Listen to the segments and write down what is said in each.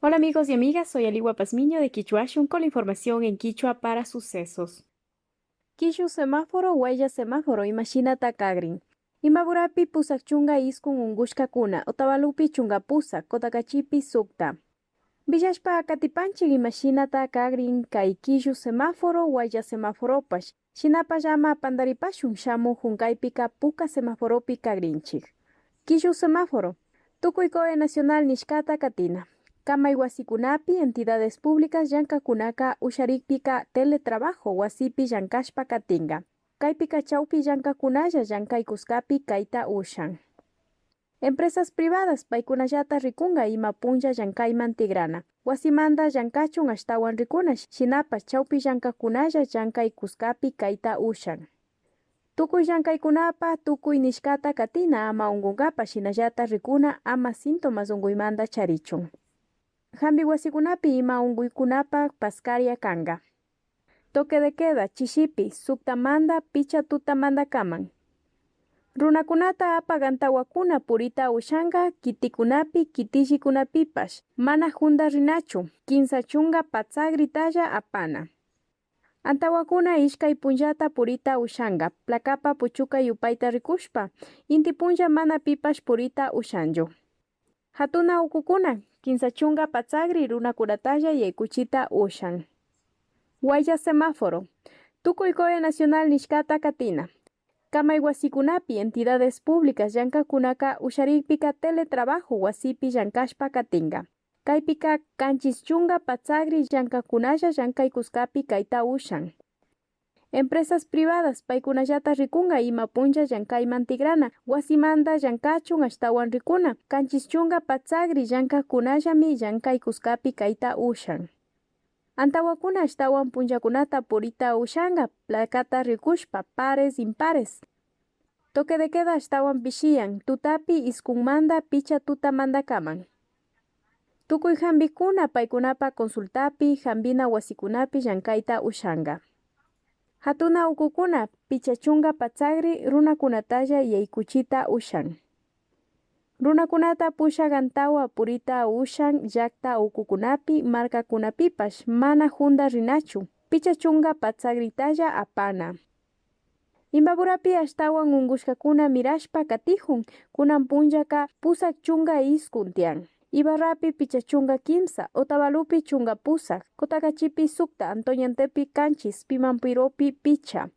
Hola amigos y amigas, soy Aliwa Pazmiño de Quichuashun con la información en Quichua para sucesos. Quishu semáforo, huella semáforo, imagina kagrin. Imaburapi pusak chunga iskun ungushka kuna, otavalupi chunga pusak, kotakachipi sukta. Villashpa katipanchik imagina kagrin kai quishu semáforo, huella semáforopash. Shinapa llama pandaripashun shamu junkaipika puka semáforopi kagrinchik. Quishu semáforo. Tukuy nacional nishkata katina. Kamay wasikunapi entidades públicas llankakunaka usharikpika teletrabajo wasipi llankashpa katinga. Kaypika chawpi llankakunalla llankaykuskapi kaita ushan. Empresas privadas paykunallata rikunga ima punlla llankayman tigrana. Wasimanda llankachun ashtawan rikunash shinapas chawpi llankakunalla llankaykuskapi kaita ushan. Tukuy llankaykunapa tukuy nishkata katina ama ungunkapa shinallata rikuna ama síntomas unguymanta charichun. Hambi wasikunapi ima unkuykunapa paskaria kanga. Toque de queda chishipi suktamanda picha tutamanda kaman. Runakunata apagantawakuna purita ushanga kitikunapi kitishikunapipash mana hunda rinachu kinsa chunga patsagritalla apana. Antawakuna ishkay punllata purita ushanga plakapa puchuka yupaita rikushpa inti punlla mana pipash purita ushanju. Hatuna ukukuna kinsa chunga patsagri runakunatalla yaykuchita ushan. Huella semáforo. Tukuy nacional nishkata katina. Kamay wasikunapi entidades públicas llankakunaka usharikpika teletrabajo wasipi llankashpa katinga. Kaypika kanchis chunga patsagri llankakunalla llankaykuskapi kaita ushan. Empresas privadas paykunallata rikunga ima punlla llankayman tigrana wasimanda llankachun ashtawan rikuna kanchis chunga patsagri llankakunallami llankaykuskapi kaita ushan. Antawakuna ashtawan punllakunata purita ushanga plakata rikushpa pares impares. Toque de queda ashtawan pishiyan tutapi iskunmanda picha tutamanda kaman. Tukuy hambikuna paykunapa consultapi hambina wasikunapi llankayta ushanga. Hatuna ukukuna pichachunga patsagri runakunatalla yaykuchita ushan. Runakunata pushagantawa purita ushan llakta ukukunapi markakunapipash mana hunda rinachu pichachunga patsagritalla apana. Imbaburapi ashtawan ungushkakuna mirashpa katijun kunan punllaka pusak chunga iskuntian. Ibarrapi pichachunga kimsa, Otavalupi chunga pusak, Kotakachipi sukta, Antoñantepi kanchis, Pimampiropi picha.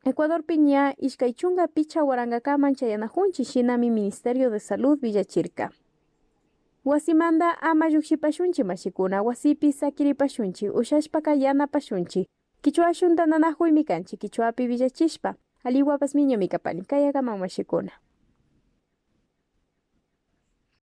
Ecuador piña ishkay chunga picha warangakaman chayanajunchi shinami Ministerio de Salud Villachirka. Wasimanda ama llukshipashunchi mashikuna, wasipi sakiripashunchi, ushashpaka yanapashunchi. Quichuashun tananajuymi kanchi, Quichuapi villachishpa, Aliwa Pazmiño mikapani, kayakaman mashikuna.